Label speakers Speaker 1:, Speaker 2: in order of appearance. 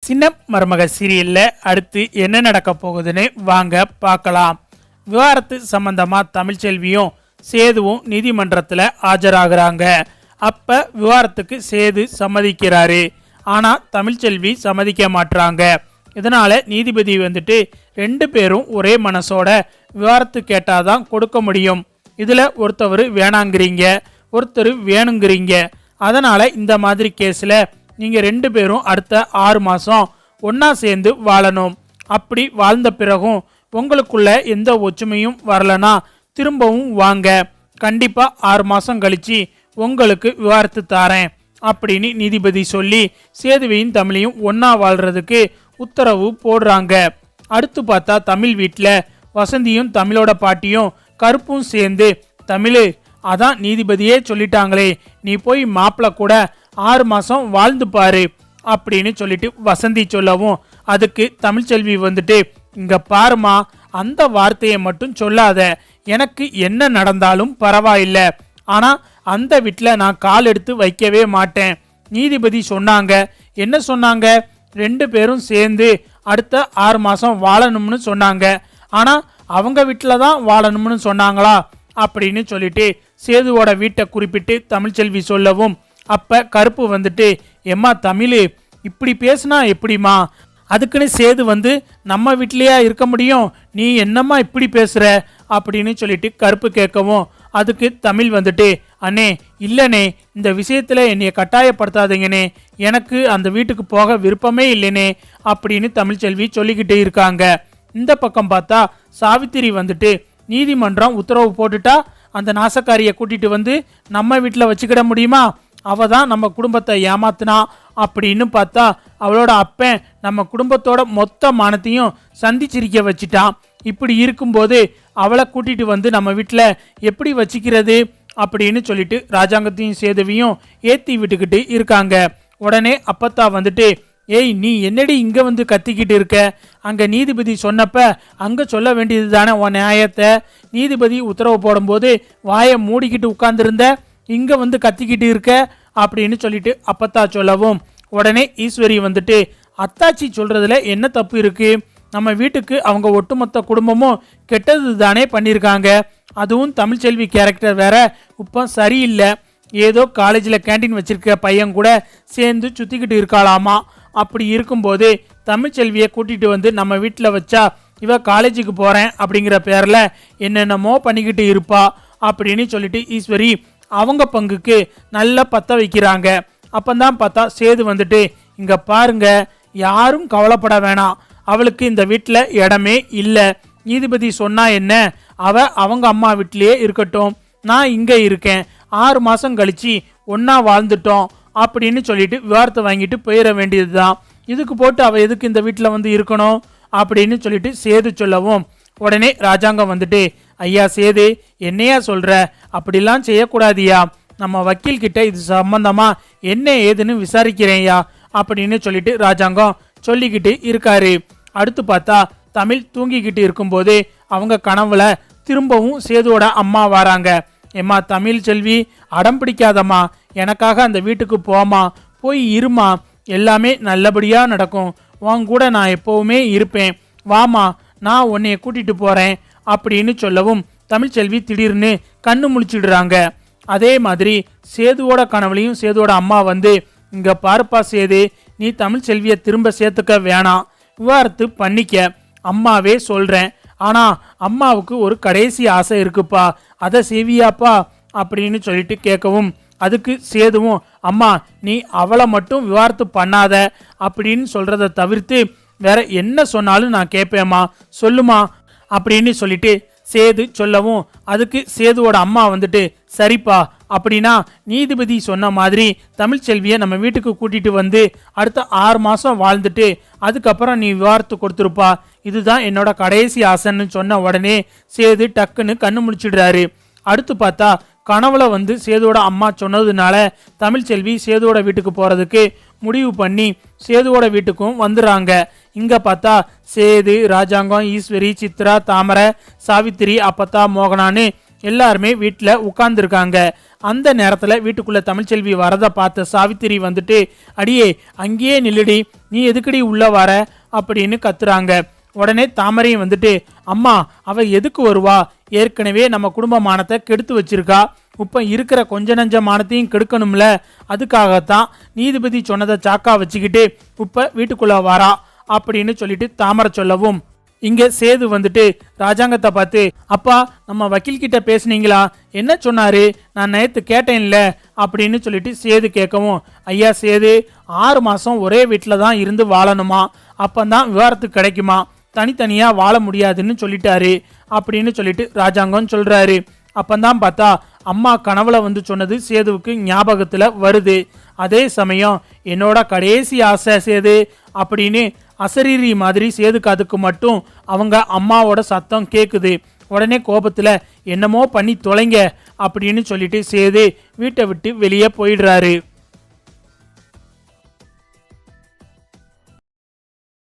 Speaker 1: சின்ன மருமக சீரியல்ல அடுத்து என்ன நடக்க போகுதுன்னு வாங்க பார்க்கலாம். விவாகரத்து சம்பந்தமா தமிழ்ச்செல்வியும் சேதுவும் நீதிமன்றத்துல ஆஜராகிறாங்க. அப்ப விவாகரத்துக்கு சேது சம்மதிக்கிறாரு. ஆனா தமிழ்ச்செல்வி சம்மதிக்க மாட்டாங்க. இதனால நீதிபதி ரெண்டு பேரும் ஒரே மனசோட விவாகரத்து கேட்டாதான் கொடுக்க முடியும். இதுல ஒருத்தவர் வேணாங்கிறீங்க, ஒருத்தர் வேணுங்கிறீங்க. அதனால இந்த மாதிரி கேஸ்ல நீங்க ரெண்டு பேரும் அடுத்த 6 மாசம் ஒன்னா சேர்ந்து வாழணும். அப்படி வாழ்ந்த பிறகும் உங்களுக்குள்ள எந்த ஒற்றுமையும் வரலனா திரும்பவும் வாங்க, கண்டிப்பா 6 மாசம் கழிச்சு உங்களுக்கு விவாகரத்து தாரேன் அப்படின்னு நீதிபதி சொல்லி சேதுவையும் தமிழையும் ஒன்னா வாழ்றதுக்கு உத்தரவு போடுறாங்க. அடுத்து பார்த்தா தமிழ் வீட்டில் வசந்தியும் தமிழோட பாட்டியும் கருப்பும் சேர்ந்து, தமிழ் அதான் நீதிபதியே சொல்லிட்டாங்களே, நீ போய் மாப்பிள்ள கூட 6 மாசம் வாழ்ந்து பாரு அப்படின்னு சொல்லிட்டு வசந்தி சொல்லவும், அதுக்கு தமிழ்ச்செல்வி இங்க பாருமா, அந்த வார்த்தையை மட்டும் சொல்லாத, எனக்கு என்ன நடந்தாலும் பரவாயில்லை, ஆனா அந்த வீட்டில் நான் கால் எடுத்து வைக்கவே மாட்டேன். நீதிபதி சொன்னாங்க, என்ன சொன்னாங்க, 2 பேரும் சேர்ந்து அடுத்த 6 மாசம் வாழணும்னு சொன்னாங்க. ஆனா அவங்க வீட்டில் தான் வாழணும்னு சொன்னாங்களா அப்படின்னு சொல்லிட்டு சேதுவோட வீட்டை குறிப்பிட்டு தமிழ்ச்செல்வி சொல்லவும், அப்ப கருப்பு எம்மா தமிழ் இப்படி பேசுனா எப்படிமா, அதுக்குன்னு சேது நம்ம வீட்லயா இருக்க முடியும், நீ என்னம்மா இப்படி பேசுற அப்படின்னு சொல்லிட்டு கருப்பு கேட்கவும், அதுக்கு தமிழ் அண்ணே இல்லனே, இந்த விஷயத்துல என்னைய கட்டாயப்படுத்தாதீங்கனே, எனக்கு அந்த வீட்டுக்கு போக விருப்பமே இல்லைனே அப்படின்னு தமிழ்ச்செல்வி சொல்லிக்கிட்டே இருக்காங்க. இந்த பக்கம் பார்த்தா சாவித்திரி நீதிமன்றம் உத்தரவு போட்டுட்டா அந்த நாசக்காரியை கூட்டிட்டு நம்ம வீட்டில் வச்சுக்கிட முடியுமா, அவ தான் நம்ம குடும்பத்தை ஏமாத்தினா அப்படின்னு பார்த்தா அவளோட அப்பன் நம்ம குடும்பத்தோட மொத்த மானத்தையும் சந்திச்சிருக்க வச்சுட்டான். இப்படி இருக்கும்போது அவளை கூட்டிட்டு நம்ம வீட்டில் எப்படி வச்சுக்கிறது அப்படின்னு சொல்லிட்டு ராஜாங்கத்தையும் சேதுவையும் ஏத்தி விட்டுக்கிட்டு இருக்காங்க. உடனே அப்பத்தா ஏய் நீ என்னடி இங்க கத்திக்கிட்டு இருக்க, அங்க நீதிபதி சொன்னப்ப அங்க சொல்ல வேண்டியது தானே உன் நியாயத்தை, நீதிபதி உத்தரவு போடும்போது வாயை மூடிக்கிட்டு உட்கார்ந்துருந்த, இங்க கத்திக்கிட்டு இருக்க அப்படின்னு சொல்லிட்டு அப்பத்தா சொல்லவும், உடனே ஈஸ்வரி அத்தாச்சி சொல்றதுல என்ன தப்பு இருக்கு, நம்ம வீட்டுக்கு அவங்க ஒட்டுமொத்த குடும்பமும் கெட்டது தானே பண்ணியிருக்காங்க, அதுவும் தமிழ்ச்செல்வி கேரக்டர் வேற இப்போ சரியில்லை, ஏதோ காலேஜில் கேண்டீன் வச்சிருக்க பையன் கூட சேர்ந்து சுத்திக்கிட்டு இருக்காளாமா, அப்படி இருக்கும்போது தமிழ்ச்செல்வியை கூட்டிட்டு நம்ம வீட்டில் வச்சா இவ காலேஜுக்கு போறேன் அப்படிங்கிற பேர்ல என்னென்னமோ பண்ணிக்கிட்டு இருப்பா அப்படின்னு சொல்லிட்டு ஈஸ்வரி அவங்க பங்குக்கு நல்லா பத்த வைக்கிறாங்க. அப்பந்தான் பார்த்தா சேது இங்க பாருங்க, யாரும் கவலைப்பட வேணாம், அவளுக்கு இந்த வீட்டில் இடமே இல்லை, நீதிபதி சொன்னா என்ன, அவங்க அம்மா வீட்டிலேயே இருக்கட்டும், நான் இங்க இருக்கேன், 6 மாசம் கழிச்சு ஒன்னா வாழ்ந்துட்டோம் அப்படின்னு சொல்லிட்டு விவாகரத்தை வாங்கிட்டு போயிட வேண்டியதுதான், இதுக்கு போட்டு அவ எதுக்கு இந்த வீட்டில் இருக்கணும் அப்படின்னு சொல்லிட்டு சேது சொல்லவும், உடனே ராஜாங்கம் ஐயா சேது என்னையா சொல்ற, அப்படிலாம் செய்யக்கூடாதியா, நம்ம வக்கீல் கிட்ட இது சம்பந்தமா என்ன ஏதுன்னு விசாரிக்கிறேன்யா அப்படின்னு சொல்லிட்டு ராஜாங்கம் சொல்லிக்கிட்டு இருக்காரு. அடுத்து பார்த்தா தமிழ் தூங்கிக்கிட்டு இருக்கும்போது அவங்க கனவுல திரும்பவும் சேதுவோட அம்மா வராங்க. ஏம்மா தமிழ் செல்வி அடம் பிடிக்காதம்மா, எனக்காக அந்த வீட்டுக்கு போமா, போய் இருமா, எல்லாமே நல்லபடியா நடக்கும், உன் கூட நான் எப்பவுமே இருப்பேன், வாமா நான் உன்னைய கூட்டிட்டு போறேன் அப்படின்னு சொல்லவும் தமிழ்ச்செல்வி திடீர்னு கண்ணு முழிச்சிடுறாங்க. அதே மாதிரி சேதுவோட கனவுலையும் சேதுவோட அம்மா இங்க பாருப்பா சேது, நீ தமிழ்ச்செல்வியை திரும்ப சேர்த்துக்க வேணாம், விவாகரத்து பண்ணிக்க, அம்மாவே சொல்றேன், ஆனா அம்மாவுக்கு ஒரு கடைசி ஆசை இருக்குப்பா, அதை செய்வியாப்பா அப்படின்னு சொல்லிட்டு கேட்கவும், அதுக்கு சேதுவும் அம்மா நீ அவளை மட்டும் விவாகரத்து பண்ணாத அப்படின்னு சொல்றதை தவிர்த்து வேற என்ன சொன்னாலும் நான் கேட்பேம்மா, சொல்லுமா அப்படின்னு சொல்லிட்டு சேது சொல்லவும், அதுக்கு சேதுவோட அம்மா சரிப்பா, அப்படின்னா நீதிபதி சொன்ன மாதிரி தமிழ்ச்செல்வியை நம்ம வீட்டுக்கு கூட்டிட்டு அடுத்த 6 மாசம் வாழ்ந்துட்டு அதுக்கப்புறம் நீ விவாகரத்து கொடுத்துருப்பா, இதுதான் என்னோட கடைசி ஆசைன்னு சொன்ன உடனே சேது டக்குன்னு கண்ணு முழிச்சிடுறாரு. அடுத்து பார்த்தா கனவுல சேதுவோட அம்மா சொன்னதுனால தமிழ்ச்செல்வி சேதுவோட வீட்டுக்கு போறதுக்கு முடிவு பண்ணி சேதுவோட வீட்டுக்கும் வந்துடுறாங்க. இங்க பார்த்தா சேது, ராஜாங்கம், ஈஸ்வரி, சித்ரா, தாமரை, சாவித்திரி, அப்பத்தா, மோகனான்னு எல்லாருமே வீட்டில் உட்கார்ந்துருக்காங்க. அந்த நேரத்தில் வீட்டுக்குள்ள தமிழ்ச்செல்வி வரதை பார்த்த சாவித்திரி வந்துட்டு, அடியே அங்கேயே நில்லுடி, நீ எதுக்குடி உள்ள வர அப்படின்னு கத்துறாங்க. உடனே தாமரையும் வந்துட்டு, அம்மா அவ எதுக்கு வருவா, ஏற்கனவே நம்ம குடும்ப மானத்தை கெடுத்து வச்சிருக்கா, இப்போ இருக்கிற கொஞ்ச நஞ்ச மானத்தையும் கெடுக்கணும்ல, அதுக்காகத்தான் நீதிபதி சொன்னதை சாக்கா வச்சுக்கிட்டு இப்போ வீட்டுக்குள்ள வரா அப்படின்னு சொல்லிட்டு தாமரை சொல்லவும், இங்க சேது வந்துட்டு ராஜாங்கத்தை பார்த்து, அப்பா நம்ம வக்கீல் கிட்ட பேசுனீங்களா, என்ன சொன்னாரு, நான் நேற்று கேட்டேன்ல அப்படின்னு சொல்லிட்டு சேது கேட்கவும், ஐயா சேது 6 மாசம் ஒரே வீட்டில் தான் இருந்து வாழணுமா, அப்பந்தான் விவாகரத்து கிடைக்குமா, தனித்தனியா வாழ முடியாதுன்னு சொல்லிட்டாரு அப்படின்னு சொல்லிட்டு ராஜாங்கம் சொல்றாரு. அப்பந்தான் பார்த்தா அம்மா கனவுல வந்து சொன்னது சேதுவுக்கு ஞாபகத்துல வருது. அதே சமயம் என்னோட கடைசி ஆசை சேது அப்படின்னு அசரீரி மாதிரி சேதுக்கு அதுக்கு மட்டும் அவங்க அம்மாவோட சத்தம் கேக்குது. உடனே கோபத்துல என்னமோ பண்ணி தொலைங்க அப்படின்னு சொல்லிட்டு சேது வீட்டை விட்டு வெளியே போயிடுறாரு.